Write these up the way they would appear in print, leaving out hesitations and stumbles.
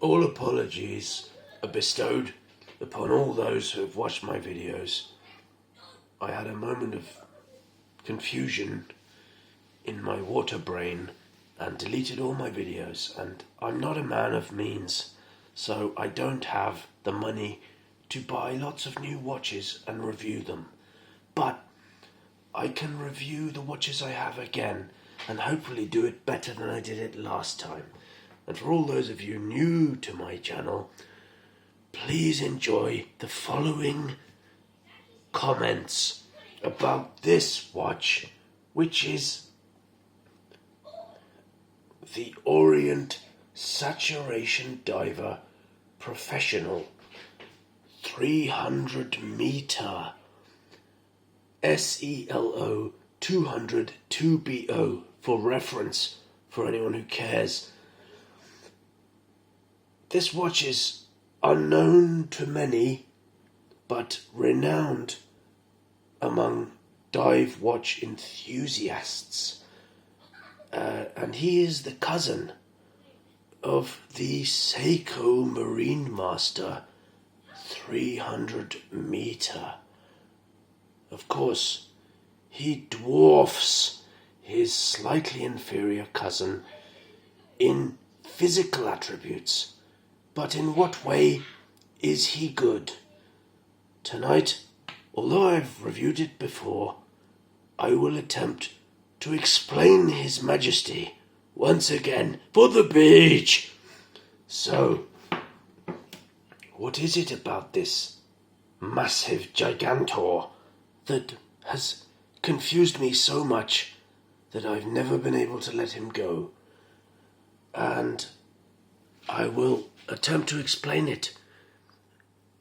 All apologies are bestowed upon all those who have watched my videos. I had a moment of confusion in my water brain and deleted all my videos, and I'm not a man of means, so I don't have the money to buy lots of new watches and review them. But I can review the watches I have again and hopefully do it better than I did it last time. And for all those of you new to my channel, please enjoy the following comments about this watch, which is the Orient Saturation Diver Professional 300 meter SELO 200 2BO for reference for anyone who cares. This watch is unknown to many, but renowned among dive watch enthusiasts. And he is the cousin of the Seiko Marine Master 300 meter. Of course, he dwarfs his slightly inferior cousin in physical attributes. But in what way is he good? Tonight, although I've reviewed it before, I will attempt to explain His Majesty once again for the page. So, what is it about this massive gigantor that has confused me so much that I've never been able to let him go? And I will attempt to explain it.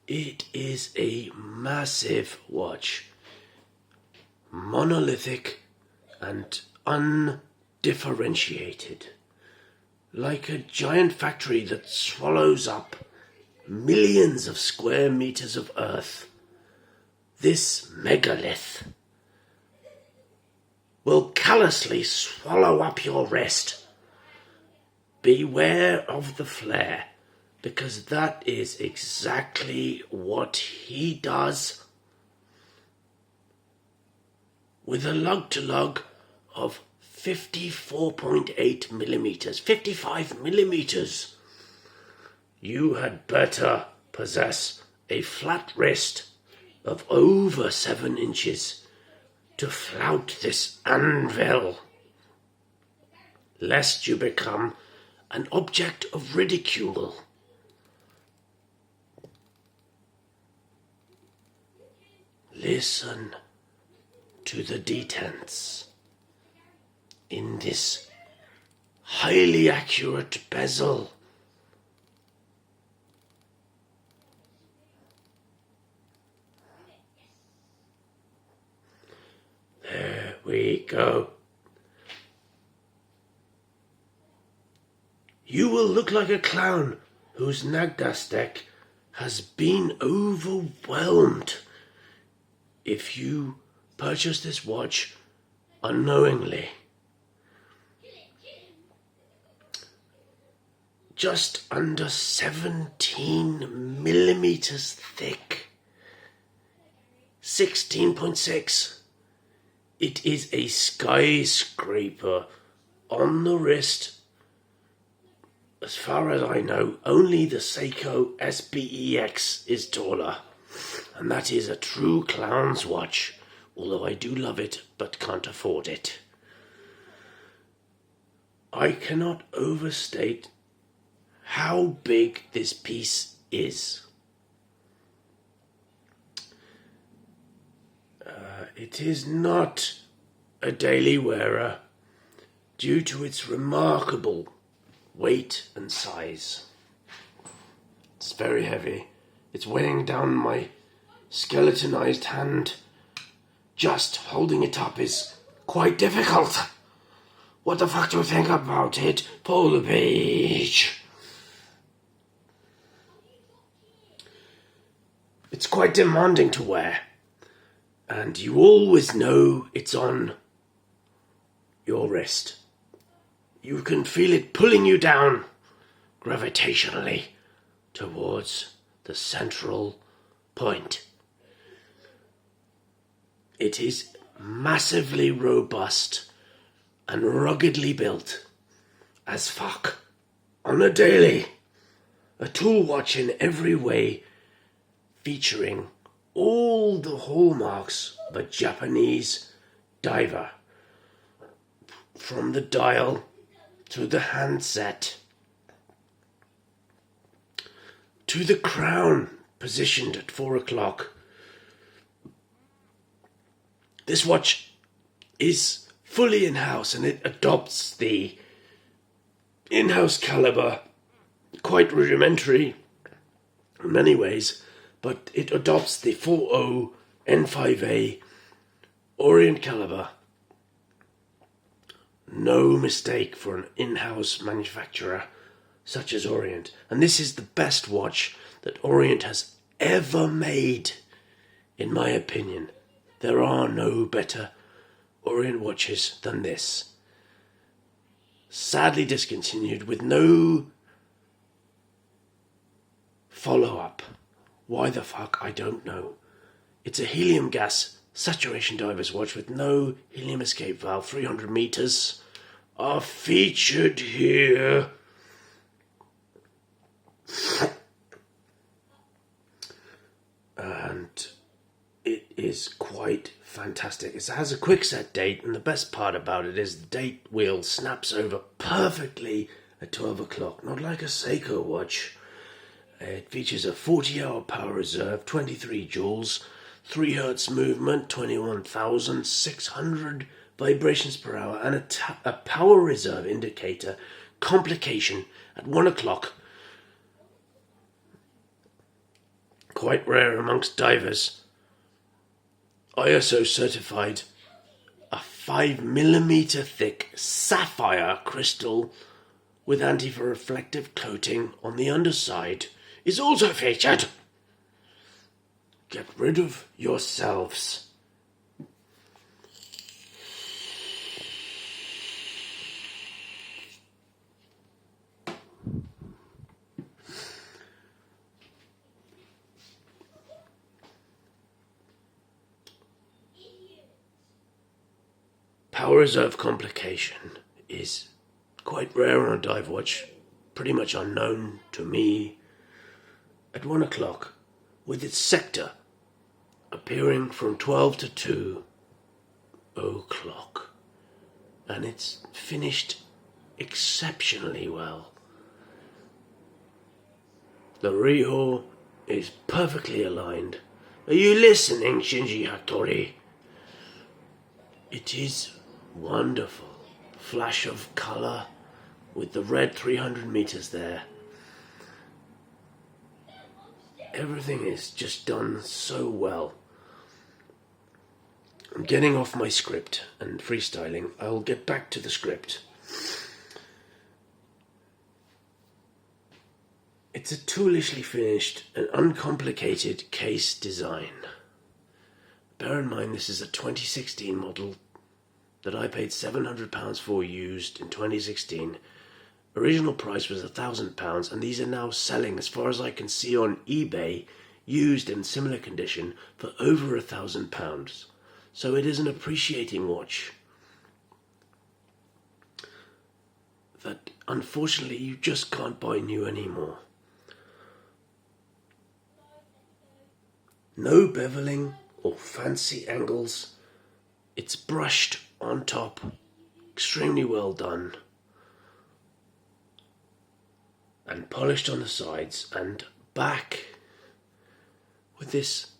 It is a massive watch, monolithic and undifferentiated, like a giant factory that swallows up millions of square meters of earth. This megalith will callously swallow up your wrist. Beware of the flare, because that is exactly what he does. With a lug-to-lug of 54.8 millimeters, 55 millimeters, you had better possess a flat wrist of over 7 inches to flout this anvil, lest you become an object of ridicule. Listen to the detents in this highly accurate bezel. There we go. You will look like a clown whose Nagdastek has been overwhelmed if you purchase this watch unknowingly. Just under 17 millimeters thick, 16.6. It is a skyscraper on the wrist. As far as I know, only the Seiko SPEX is taller, and that is a true clown's watch, although I do love it but can't afford it. I cannot overstate how big this piece is. It is not a daily wearer due to its remarkable weight and size. It's very heavy. It's weighing down my skeletonized hand. Just holding it up is quite difficult. What the fuck do you think about it, Paul Page? It's quite demanding to wear, and you always know it's on your wrist. You can feel it pulling you down gravitationally towards the central point. It is massively robust and ruggedly built as fuck. On a daily, a tool watch in every way, featuring all the hallmarks of a Japanese diver, from the dial to the handset to the crown positioned at 4 o'clock. This watch is fully in-house, and it adopts the in-house caliber, quite rudimentary in many ways, but it adopts the 4.0 N5A Orient caliber. No mistake for an in-house manufacturer such as Orient. And this is the best watch that Orient has ever made, in my opinion. There are no better Orient watches than this. Sadly discontinued with no follow-up. Why the fuck, I don't know. It's a helium gas saturation diver's watch with no helium escape valve. 300 meters are featured here. And it is quite fantastic. It has a quick set date, and the best part about it is the date wheel snaps over perfectly at 12 o'clock, not like a Seiko watch. It features a 40-hour power reserve, 23 joules, 3 hertz movement, 21,600 vibrations per hour, and a power reserve indicator complication at 1 o'clock. Quite rare amongst divers. ISO certified, a 5mm thick sapphire crystal with anti-reflective coating on the underside is also featured. Get rid of yourselves. Power reserve complication is quite rare on a dive watch, pretty much unknown to me. At 1 o'clock, with its sector appearing from 12 to 2 o'clock, and it's finished exceptionally well. The Riho is perfectly aligned. Are you listening, Shinji Hattori? It is wonderful. Flash of color with the red 300 meters there. Everything is just done so well. I'm getting off my script and freestyling. I'll get back to the script. It's a toolishly finished and uncomplicated case design. Bear in mind this is a 2016 model that I paid £700 for used in 2016. Original price was £1,000, and these are now selling, as far as I can see, on eBay, used in similar condition for over £1,000. So it is an appreciating watch that unfortunately you just can't buy new anymore. No beveling or fancy angles. It's brushed on top, extremely well done, and polished on the sides and back with this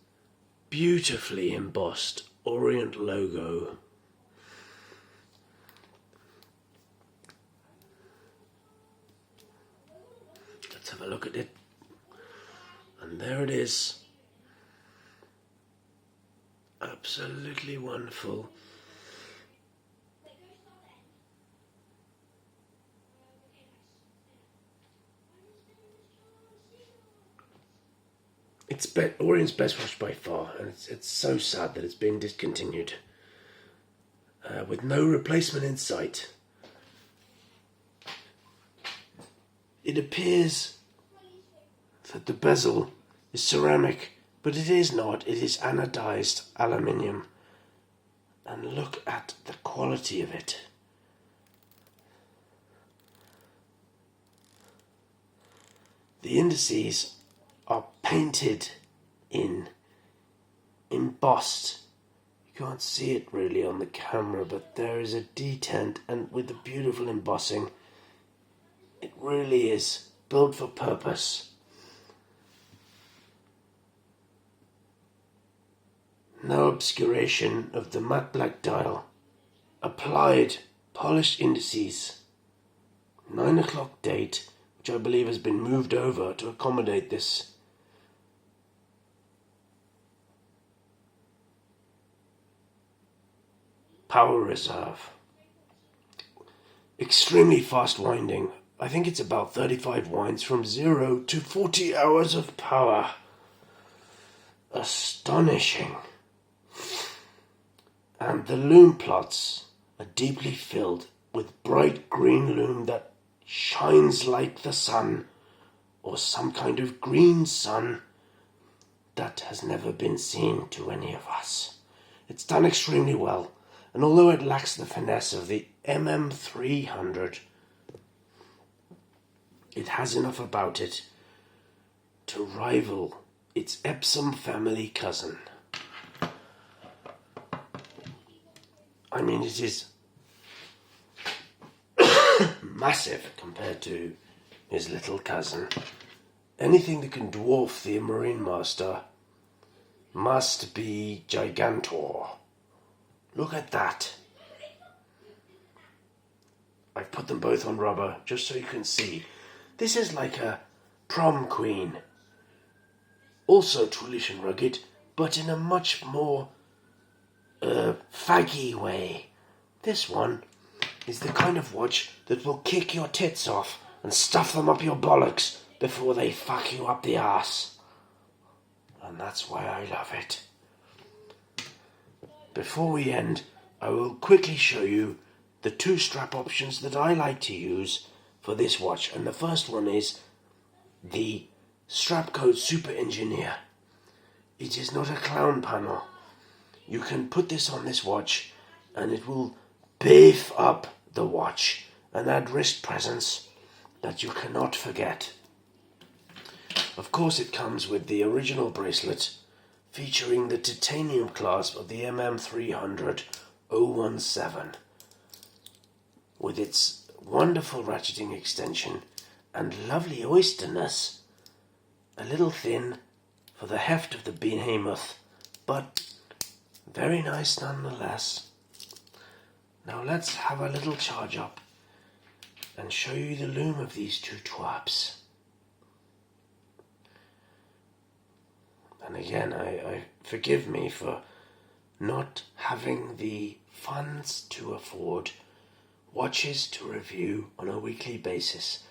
beautifully embossed Orient logo. Let's have a look at it. And there it is. Absolutely wonderful. It's Orient's best watch by far, and it's so sad that it's being discontinued. With no replacement in sight. It appears that the bezel is ceramic, but it is not. It is anodized aluminium. And look at the quality of it. The indices are painted in, embossed. You can't see it really on the camera, but there is a detent, and with the beautiful embossing, it really is built for purpose. No obscuration of the matte black dial. Applied polished indices. 9 o'clock date, which I believe has been moved over to accommodate this. Power reserve. Extremely fast winding. I think it's about 35 winds from 0 to 40 hours of power. Astonishing. And the loom plots are deeply filled with bright green loom that shines like the sun, or some kind of green sun that has never been seen to any of us. It's done extremely well, and although it lacks the finesse of the MM300, it has enough about it to rival its Epsom family cousin. I mean, it is massive compared to his little cousin. Anything that can dwarf the Marine Master must be Gigantor. Look at that. I've put them both on rubber just so you can see. This is like a prom queen. Also toolish and rugged, but in a much more faggy way. This one is the kind of watch that will kick your tits off and stuff them up your bollocks before they fuck you up the arse. And that's why I love it. Before we end, I will quickly show you the 2 strap options that I like to use for this watch. And the first one is the strap code Super Engineer. It is not a clown panel. You can put this on this watch and it will beef up the watch and add wrist presence that you cannot forget. Of course, it comes with the original bracelet featuring the titanium clasp of the MM300 017 with its wonderful ratcheting extension and lovely oysterness. A little thin for the heft of the behemoth, but very nice nonetheless. Now let's have a little charge up and show you the loom of these 2 twaps. And again, I forgive me for not having the funds to afford watches to review on a weekly basis.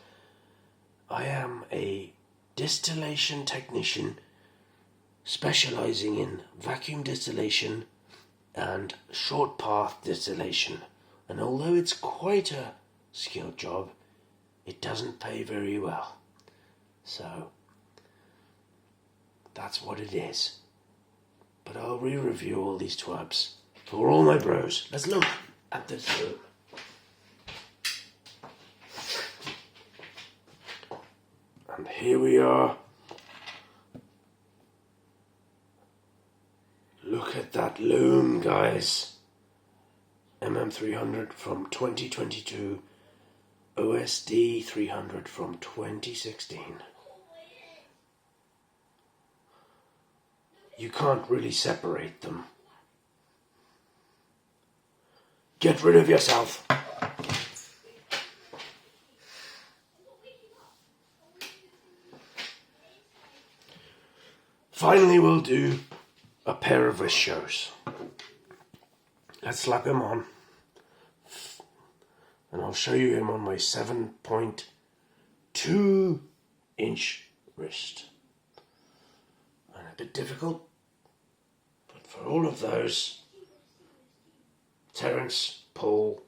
I am a distillation technician specializing in vacuum distillation and short path distillation. And although it's quite a skilled job, it doesn't pay very well. So that's what it is. But I'll re-review all these twabs for all my bros. Let's look at this loom. And here we are. Look at that loom, guys. MM300 from 2022. OSD 300 from 2016. You can't really separate them. Get rid of yourself. Finally, we'll do a pair of wrist shows. Let's slap him on. And I'll show you him on my 7.2 inch wrist. And a bit difficult, but for all of those, Terence, Paul,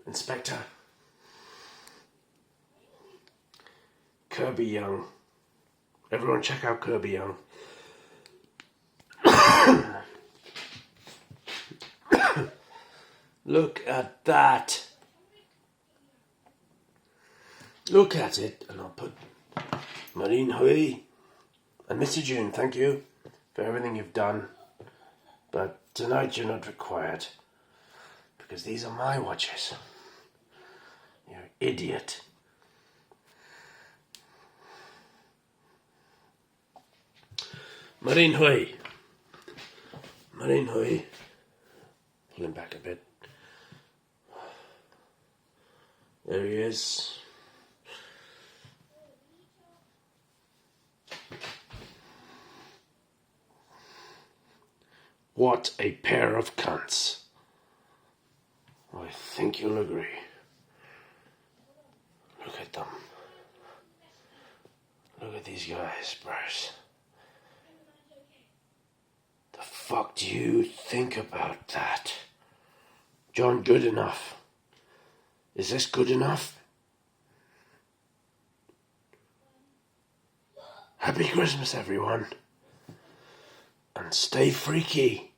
Inspector, Kirby Young, Everyone check out Kirby Young. Look at that. Look at it. And I'll put Marine Hui and Mr. June, thank you for everything you've done. But tonight you're not required. Because these are my watches. You idiot. Marine Hui. Marine Hui. Pull him back a bit. There he is. What a pair of cunts. I think you'll agree. Look at them. Look at these guys, bros. The fuck do you think about that? John, good enough. Is this good enough? Happy Christmas, everyone. And stay freaky.